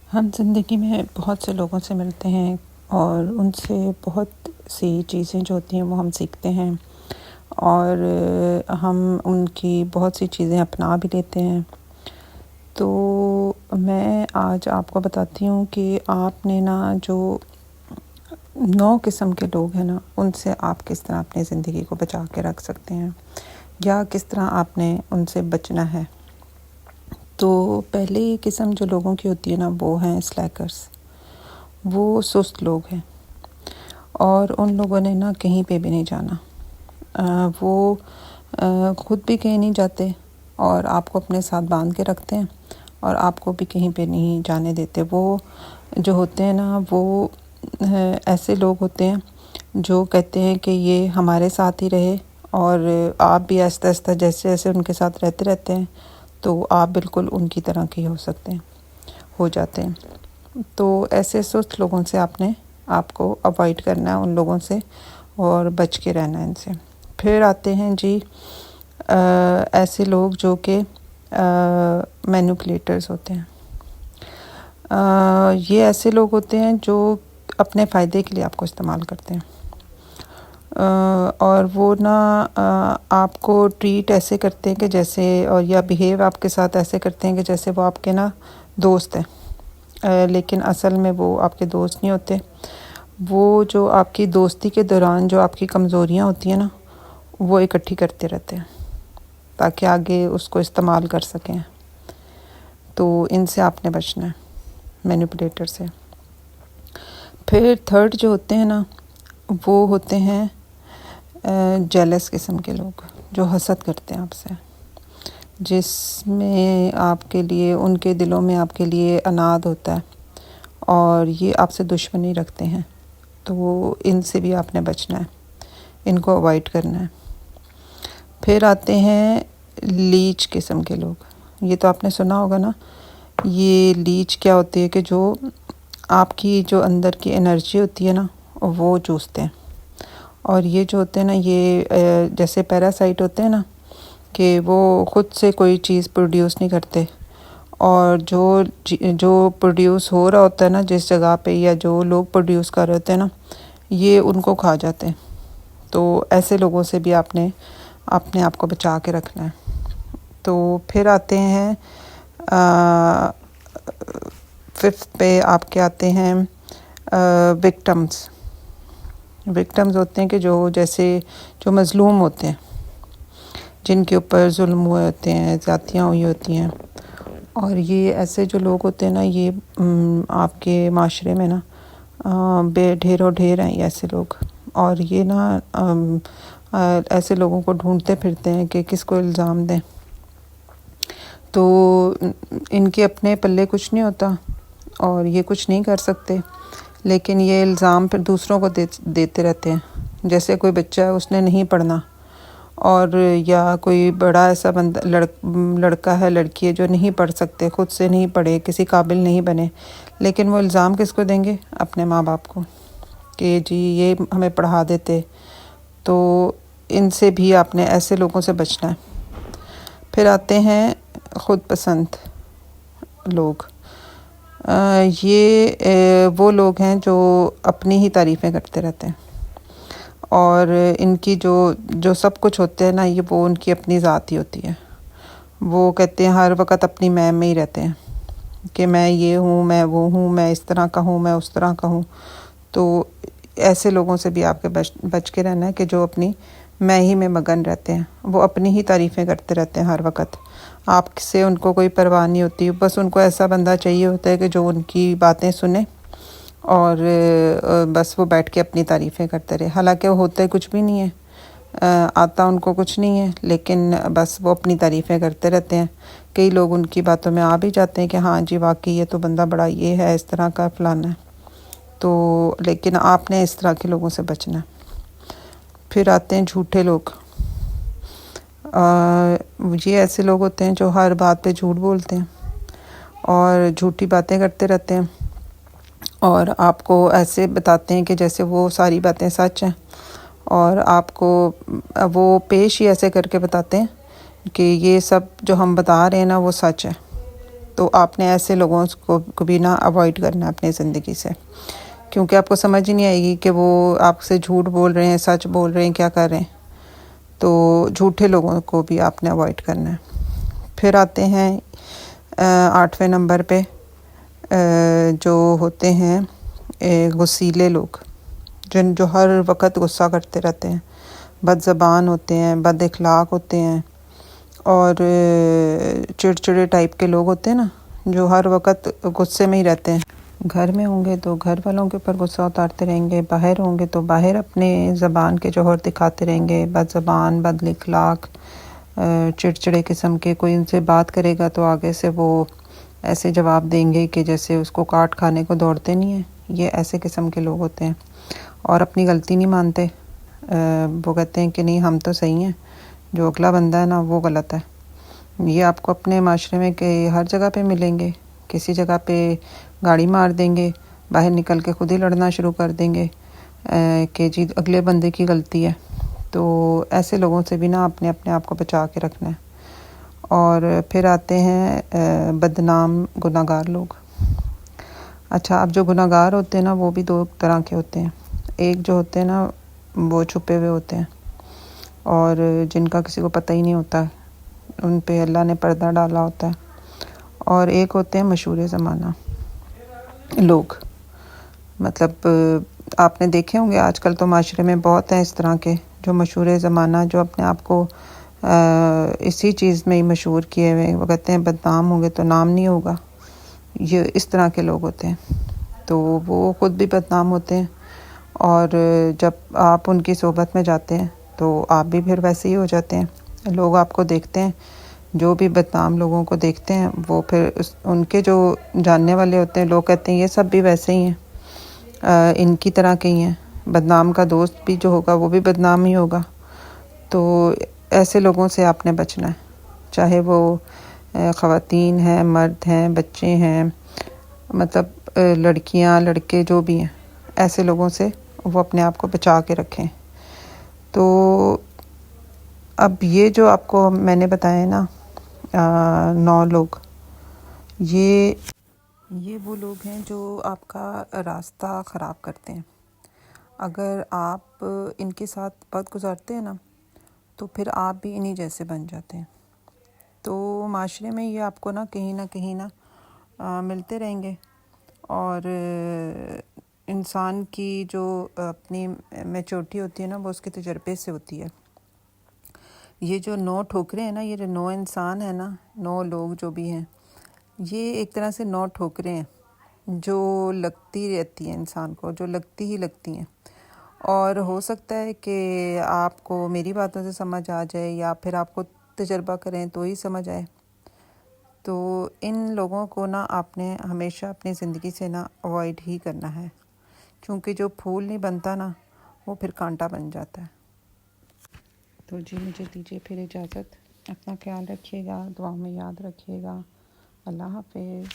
ہم زندگی میں بہت سے لوگوں سے ملتے ہیں اور ان سے بہت سی چیزیں جو ہوتی ہیں وہ ہم سیکھتے ہیں، اور ہم ان کی بہت سی چیزیں اپنا بھی لیتے ہیں۔ تو میں آج آپ کو بتاتی ہوں کہ آپ نے جو 9 قسم کے لوگ ہیں ان سے آپ کس طرح اپنی زندگی کو بچا کے رکھ سکتے ہیں، یا کس طرح آپ نے ان سے بچنا ہے۔ تو پہلی قسم جو لوگوں کی ہوتی ہے وہ ہیں سلیکرز۔ وہ سست لوگ ہیں اور ان لوگوں نے کہیں پہ بھی نہیں جانا، وہ خود بھی کہیں نہیں جاتے اور آپ کو اپنے ساتھ باندھ کے رکھتے ہیں اور آپ کو بھی کہیں پہ نہیں جانے دیتے۔ وہ جو ہوتے ہیں وہ ایسے لوگ ہوتے ہیں جو کہتے ہیں کہ یہ ہمارے ساتھ ہی رہے، اور آپ بھی آہستہ آہستہ جیسے جیسے ان کے ساتھ رہتے ہیں تو آپ بالکل ان کی طرح کے ہو جاتے ہیں۔ تو ایسے سست لوگوں سے آپ کو اوائڈ کرنا ہے، ان لوگوں سے، اور بچ کے رہنا ہے ان سے۔ پھر آتے ہیں ایسے لوگ جو کہ مینیپولیٹرز ہوتے ہیں۔ یہ ایسے لوگ ہوتے ہیں جو اپنے فائدے کے لیے آپ کو استعمال کرتے ہیں، اور وہ آپ کو ٹریٹ ایسے کرتے ہیں کہ جیسے، اور یا بیہیو آپ کے ساتھ ایسے کرتے ہیں کہ جیسے وہ آپ کے دوست ہیں، لیکن اصل میں وہ آپ کے دوست نہیں ہوتے۔ وہ جو آپ کی دوستی کے دوران جو آپ کی کمزوریاں ہوتی ہیں وہ اکٹھی کرتے رہتے ہیں تاکہ آگے اس کو استعمال کر سکیں۔ تو ان سے آپ نے بچنا ہے، مینیپولیٹر سے۔ پھر تھرڈ جو ہوتے ہیں وہ ہوتے ہیں جیلس قسم کے لوگ، جو حسد کرتے ہیں آپ سے، جس میں آپ کے لیے، ان کے دلوں میں آپ کے لیے عناد ہوتا ہے اور یہ آپ سے دشمنی رکھتے ہیں۔ تو ان سے بھی آپ نے بچنا ہے، ان کو اوائڈ کرنا ہے۔ پھر آتے ہیں لیچ قسم کے لوگ۔ یہ تو آپ نے سنا ہوگا یہ لیچ کیا ہوتی ہے کہ جو آپ کی جو اندر کی انرجی ہوتی ہے وہ چوستے ہیں، اور یہ جو ہوتے ہیں یہ جیسے پیراسائٹ ہوتے ہیں کہ وہ خود سے کوئی چیز پروڈیوس نہیں کرتے، اور جو پروڈیوس ہو رہا ہوتا ہے جس جگہ پہ، یا جو لوگ پروڈیوس کر رہے ہوتے ہیں یہ ان کو کھا جاتے ہیں۔ تو ایسے لوگوں سے بھی آپ نے اپنے آپ کو بچا کے رکھنا ہے۔ تو پھر آتے ہیں ففتھ پہ آپ کے آتے ہیں وکٹمز ہوتے ہیں کہ جو مظلوم ہوتے ہیں، جن کے اوپر ظلم ہوئے ہوتے ہیں، زیادتیاں ہوئی ہوتی ہیں، اور یہ ایسے جو لوگ ہوتے ہیں یہ آپ کے معاشرے میں بے ڈھیروں ڈھیر ہیں ایسے لوگ، اور یہ ایسے لوگوں کو ڈھونڈتے پھرتے ہیں کہ کس کو الزام دیں۔ تو ان کے اپنے پلے کچھ نہیں ہوتا اور یہ کچھ نہیں کر سکتے، لیکن یہ الزام پھر دوسروں کو دیتے رہتے ہیں۔ جیسے کوئی بچہ ہے، اس نے نہیں پڑھنا، اور یا کوئی بڑا ایسا بندہ، لڑکا ہے، لڑکی ہے جو نہیں پڑھ سکتے، خود سے نہیں پڑھے، کسی قابل نہیں بنے، لیکن وہ الزام کس کو دیں گے؟ اپنے ماں باپ کو، کہ جی یہ ہمیں پڑھا دیتے۔ تو ان سے بھی آپ نے، ایسے لوگوں سے بچنا ہے۔ پھر آتے ہیں خود پسند لوگ۔ یہ وہ لوگ ہیں جو اپنی ہی تعریفیں کرتے رہتے ہیں، اور ان کی جو سب کچھ ہوتے ہیں یہ وہ ان کی اپنی ذات ہی ہوتی ہے۔ وہ کہتے ہیں ہر وقت اپنی میں ہی رہتے ہیں کہ میں یہ ہوں، میں وہ ہوں، میں اس طرح کا ہوں، میں اس طرح کا ہوں۔ تو ایسے لوگوں سے بھی آپ کے بچ کے رہنا ہے کہ جو اپنی میں ہی میں مگن رہتے ہیں، وہ اپنی ہی تعریفیں کرتے رہتے ہیں ہر وقت۔ آپ سے ان کو کوئی پرواہ نہیں ہوتی، بس ان کو ایسا بندہ چاہیے ہوتا ہے کہ جو ان کی باتیں سنے اور بس وہ بیٹھ کے اپنی تعریفیں کرتے رہے، حالانکہ وہ ہوتے کچھ بھی نہیں ہے، آتا ان کو کچھ نہیں ہے، لیکن بس وہ اپنی تعریفیں کرتے رہتے ہیں۔ کئی لوگ ان کی باتوں میں آ بھی جاتے ہیں کہ ہاں جی واقعی یہ تو بندہ بڑا یہ ہے، اس طرح کا فلانا ہے۔ تو لیکن آپ نے اس طرح کے لوگوں سے بچنا ہے۔ پھر آتے ہیں جھوٹے لوگ۔ یہ ایسے لوگ ہوتے ہیں جو ہر بات پہ جھوٹ بولتے ہیں اور جھوٹی باتیں کرتے رہتے ہیں، اور آپ کو ایسے بتاتے ہیں کہ جیسے وہ ساری باتیں سچ ہیں، اور آپ کو وہ پیش ہی ایسے کر کے بتاتے ہیں کہ یہ سب جو ہم بتا رہے ہیں وہ سچ ہے۔ تو آپ نے ایسے لوگوں کو بھی نا اوائڈ کرنا ہے اپنی زندگی سے، کیونکہ آپ کو سمجھ ہی نہیں آئے گی کہ وہ آپ سے جھوٹ بول رہے ہیں، سچ بول رہے ہیں، کیا کر رہے ہیں۔ تو جھوٹے لوگوں کو بھی آپ نے اوائڈ کرنا ہے۔ پھر آتے ہیں 8ویں نمبر پہ جو ہوتے ہیں غصیلے لوگ، جو ہر وقت غصہ کرتے رہتے ہیں، بد زبان ہوتے ہیں، بد اخلاق ہوتے ہیں، اور چڑچڑے ٹائپ کے لوگ ہوتے ہیں نا، جو ہر وقت غصے میں ہی رہتے ہیں۔ گھر میں ہوں گے تو گھر والوں کے اوپر غصہ اتارتے رہیں گے، باہر ہوں گے تو باہر اپنے زبان کے جوہر دکھاتے رہیں گے، بد زبان، بد اخلاق، چڑچڑے قسم کے۔ کوئی ان سے بات کرے گا تو آگے سے وہ ایسے جواب دیں گے کہ جیسے اس کو کاٹ کھانے کو دوڑتے نہیں ہیں۔ یہ ایسے قسم کے لوگ ہوتے ہیں، اور اپنی غلطی نہیں مانتے۔ وہ کہتے ہیں کہ نہیں ہم تو صحیح ہیں، جو اگلا بندہ ہے نا وہ غلط ہے۔ یہ آپ کو اپنے معاشرے میں کہ ہر جگہ پہ ملیں گے، کسی جگہ پہ گاڑی مار دیں گے، باہر نکل کے خود ہی لڑنا شروع کر دیں گے کہ جی اگلے بندے کی غلطی ہے۔ تو ایسے لوگوں سے بھی نا اپنے آپ کو بچا کے رکھنا ہے۔ اور پھر آتے ہیں بدنام گناہ گار لوگ۔ اچھا، اب جو گناہ گار ہوتے ہیں نا وہ بھی دو طرح کے ہوتے ہیں۔ ایک جو ہوتے ہیں نا وہ چھپے ہوئے ہوتے ہیں، اور جن کا کسی کو پتہ ہی نہیں ہوتا، ان پہ اللہ نے پردہ ڈالا ہوتا ہے۔ اور ایک ہوتے ہیں مشہور زمانہ لوگ، مطلب آپ نے دیکھے ہوں گے آج کل تو معاشرے میں بہت ہیں اس طرح کے جو مشہور زمانہ، جو اپنے آپ کو اسی چیز میں ہی مشہور کیے ہوئے، وہ کہتے ہیں بدنام ہوں گے تو نام نہیں ہوگا۔ یہ اس طرح کے لوگ ہوتے ہیں، تو وہ خود بھی بدنام ہوتے ہیں، اور جب آپ ان کی صحبت میں جاتے ہیں تو آپ بھی پھر ویسے ہی ہو جاتے ہیں۔ لوگ آپ کو دیکھتے ہیں، جو بھی بدنام لوگوں کو دیکھتے ہیں وہ پھر ان کے جو جاننے والے ہوتے ہیں لوگ کہتے ہیں یہ سب بھی ویسے ہی ہیں، ان کی طرح کے ہی ہیں، بدنام کا دوست بھی جو ہوگا وہ بھی بدنام ہی ہوگا۔ تو ایسے لوگوں سے آپ نے بچنا ہے، چاہے وہ خواتین ہیں، مرد ہیں، بچے ہیں، مطلب لڑکیاں لڑکے جو بھی ہیں، ایسے لوگوں سے وہ اپنے آپ کو بچا کے رکھیں۔ تو اب یہ جو آپ کو میں نے بتایا نا 9 لوگ، یہ وہ لوگ ہیں جو آپ کا راستہ خراب کرتے ہیں۔ اگر آپ ان کے ساتھ وقت گزارتے ہیں نا تو پھر آپ بھی انہی جیسے بن جاتے ہیں۔ تو معاشرے میں یہ آپ کو نا کہیں نہ ملتے رہیں گے، اور انسان کی جو اپنی میچورٹی ہوتی ہے نا وہ اس کے تجربے سے ہوتی ہے۔ یہ جو 9 ٹھوکریں ہیں نا، یہ جو 9 انسان ہیں نا، 9 لوگ جو بھی ہیں، یہ ایک طرح سے 9 ٹھوکریں ہیں جو لگتی رہتی ہیں انسان کو، جو لگتی ہیں۔ اور ہو سکتا ہے کہ آپ کو میری باتوں سے سمجھ آ جائے، یا پھر آپ کو تجربہ کریں تو ہی سمجھ آئے۔ تو ان لوگوں کو نا آپ نے ہمیشہ اپنی زندگی سے نا اوائڈ ہی کرنا ہے، کیونکہ جو پھول نہیں بنتا نا وہ پھر کانٹا بن جاتا ہے۔ تو جی مجھے دیجیے پھر اجازت، اپنا خیال رکھیے گا، دعا میں یاد رکھیے گا۔ اللہ حافظ۔